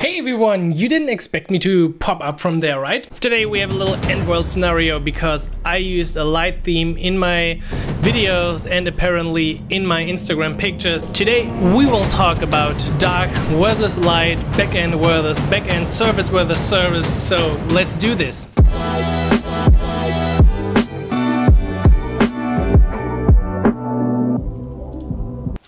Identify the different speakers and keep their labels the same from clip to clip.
Speaker 1: Hey everyone, you didn't expect me to pop up from there, right? Today we have a little end world scenario because I used a light theme in my videos and apparently in my Instagram pictures. Today we will talk about dark versus light, backend versus backend, service versus service, so let's do this.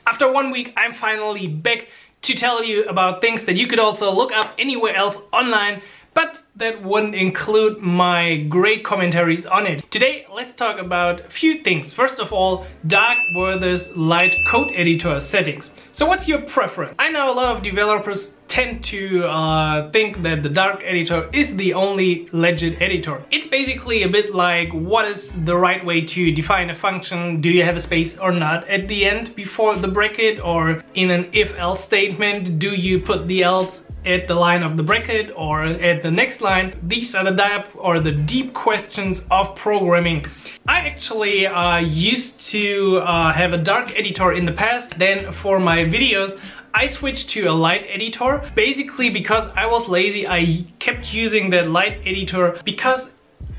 Speaker 1: After 1 week, I'm finally back to tell you about things that you could also look up anywhere else online, but that wouldn't include my great commentaries on it. Today, let's talk about a few things. First of all, dark versus light code editor settings. So what's your preference? I know a lot of developers tend to think that the dark editor is the only legit editor. It's basically a bit like, what is the right way to define a function? Do you have a space or not at the end before the bracket, or in an if-else statement, do you put the else at the line of the bracket or at the next line? These are the deep questions of programming. I actually used to have a dark editor in the past. Then for my videos I switched to a light editor, basically because I was lazy. I kept using that light editor because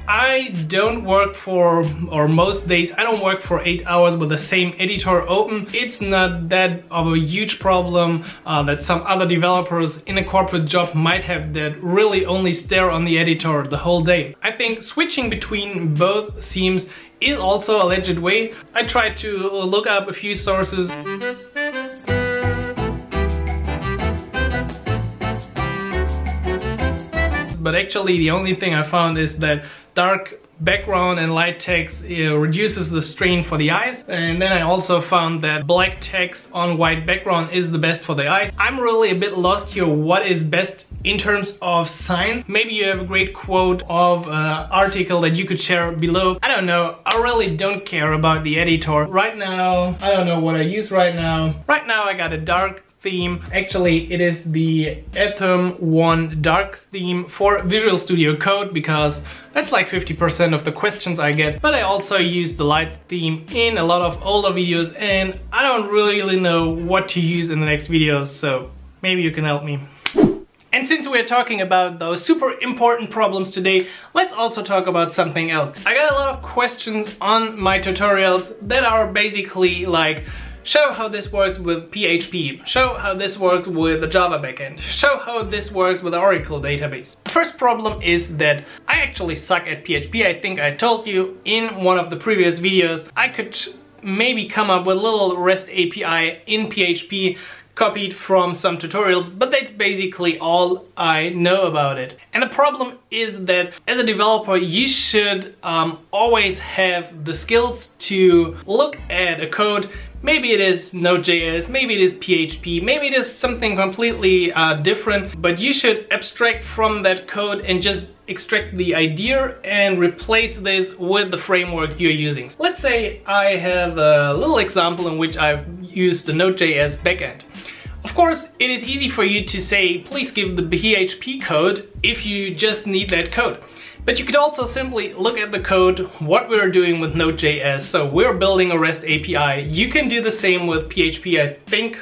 Speaker 1: I don't work for, or most days I don't work for 8 hours with the same editor open. It's not that of a huge problem that some other developers in a corporate job might have, that really only stare on the editor the whole day. I think switching between both themes is also a legit way. I tried to look up a few sources. But actually the only thing I found is that dark background and light text reduces the strain for the eyes, and then I also found that black text on white background is the best for the eyes. I'm really a bit lost here what is best in terms of sign. Maybe you have a great quote of an article that you could share below. I don't know, I really don't care about the editor. Right now, I don't know what I use right now. Right now I got a dark theme. Actually, it is the Atom 1 dark theme for Visual Studio Code, because that's like 50% of the questions I get. But I also use the light theme in a lot of older videos, and I don't really know what to use in the next videos, so maybe you can help me. And since we're talking about those super important problems today, let's also talk about something else. I got a lot of questions on my tutorials that are basically like, show how this works with PHP, show how this works with the Java backend, show how this works with the Oracle database. The first problem is that I actually suck at PHP. I think I told you in one of the previous videos. I could maybe come up with a little REST API in PHP copied from some tutorials, but that's basically all I know about it. And the problem is that as a developer you should always have the skills to look at a code. Maybe it is Node.js, maybe it is PHP, maybe it is something completely different, but you should abstract from that code and just extract the idea and replace this with the framework you're using. Let's say I have a little example in which I've used the Node.js backend. Of course, it is easy for you to say, please give the PHP code if you just need that code. But you could also simply look at the code, what we're doing with Node.js. So we're building a REST API. You can do the same with PHP, I think.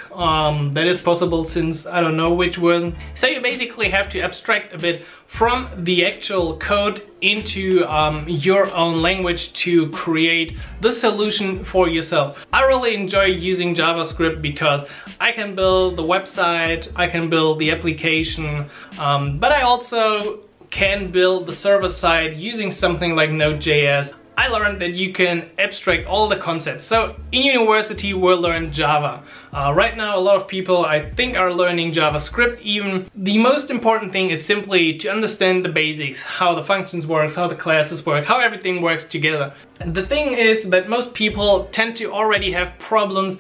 Speaker 1: That is possible since I don't know which version. So you basically have to abstract a bit from the actual code into your own language to create the solution for yourself. I really enjoy using JavaScript because I can build the website, I can build the application, but I also can build the server side using something like Node.js. I learned that you can abstract all the concepts. So in university we'll learn Java. Right now a lot of people I think are learning JavaScript even. The most important thing is simply to understand the basics, how the functions work, how the classes work, how everything works together. And the thing is that most people tend to already have problems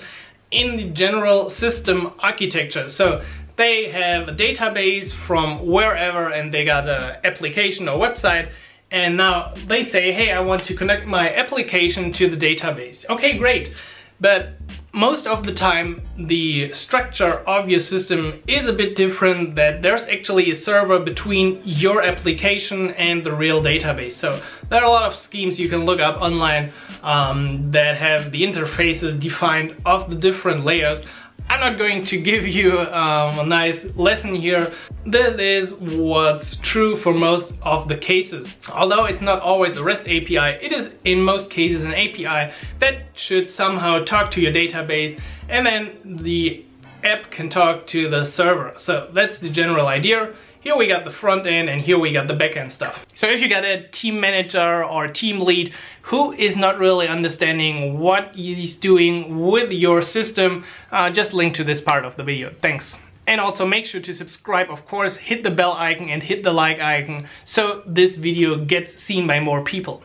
Speaker 1: in the general system architecture. So they have a database from wherever and they got an application or website, and now they say, hey, I want to connect my application to the database. Okay, great. But most of the time the structure of your system is a bit different, that there's actually a server between your application and the real database. So there are a lot of schemes you can look up online that have the interfaces defined of the different layers. I'm not going to give you a nice lesson here. This is what's true for most of the cases. Although it's not always a REST API, it is in most cases an API that should somehow talk to your database, and then the app can talk to the server. So that's the general idea. Here we got the front end and here we got the back end stuff. So if you got a team manager or team lead who is not really understanding what he's doing with your system, just link to this part of the video. Thanks. And also make sure to subscribe, of course, hit the bell icon and hit the like icon so this video gets seen by more people.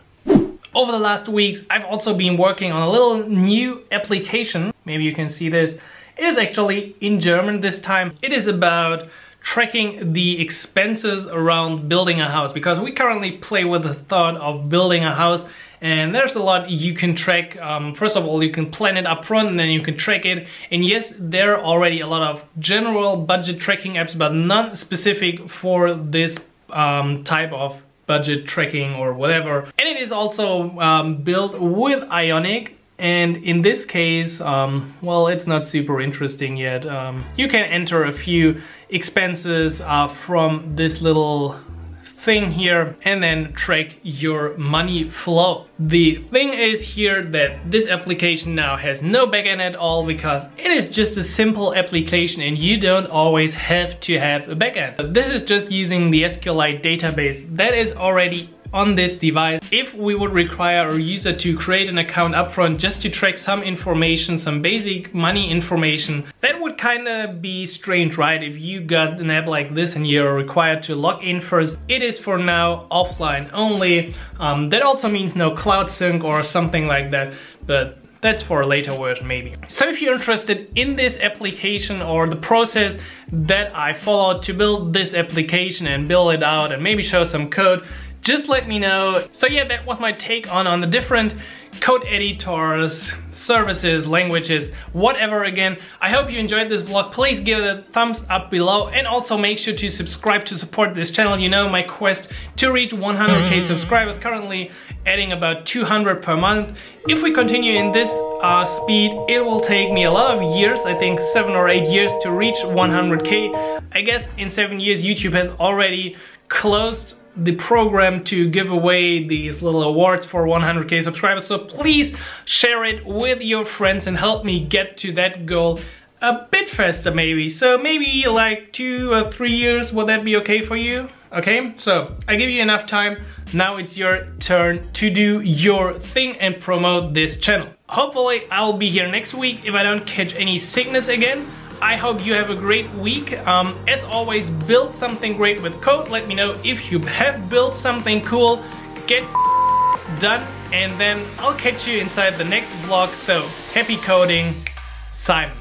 Speaker 1: Over the last weeks, I've also been working on a little new application. Maybe you can see this. It is actually in German this time. It is about tracking the expenses around building a house, because we currently play with the thought of building a house and there's a lot you can track. First of all, you can plan it up front and then you can track it. And yes, there are already a lot of general budget tracking apps, but none specific for this type of budget tracking or whatever. And it is also built with Ionic. And in this case, well, it's not super interesting yet. You can enter a few expenses from this little thing here and then track your money flow. The thing is here that this application now has no backend at all, because it is just a simple application and you don't always have to have a backend. This is just using the SQLite database that is already on this device. If we would require a user to create an account upfront just to track some information, some basic money information, that would kind of be strange, right? If you got an app like this and you're required to log in first. It is for now offline only. That also means no cloud sync or something like that, but that's for a later version maybe. So if you're interested in this application or the process that I followed to build this application and build it out and maybe show some code, just let me know. So yeah, that was my take on the different code editors, services, languages, whatever. Again, I hope you enjoyed this vlog. Please give it a thumbs up below and also make sure to subscribe to support this channel. You know, my quest to reach 100k subscribers, currently adding about 200 per month. If we continue in this speed, it will take me a lot of years, I think 7 or 8 years to reach 100k. I guess in 7 years YouTube has already closed the program to give away these little awards for 100k subscribers, so please share it with your friends and help me get to that goal a bit faster maybe. So maybe like 2 or 3 years, would that be okay for you? Okay, so I give you enough time. Now it's your turn to do your thing and promote this channel. Hopefully I'll be here next week if I don't catch any sickness again. I hope you have a great week. As always, build something great with code. Let me know if you have built something cool. Get done, and then I'll catch you inside the next vlog. So happy coding, Simon.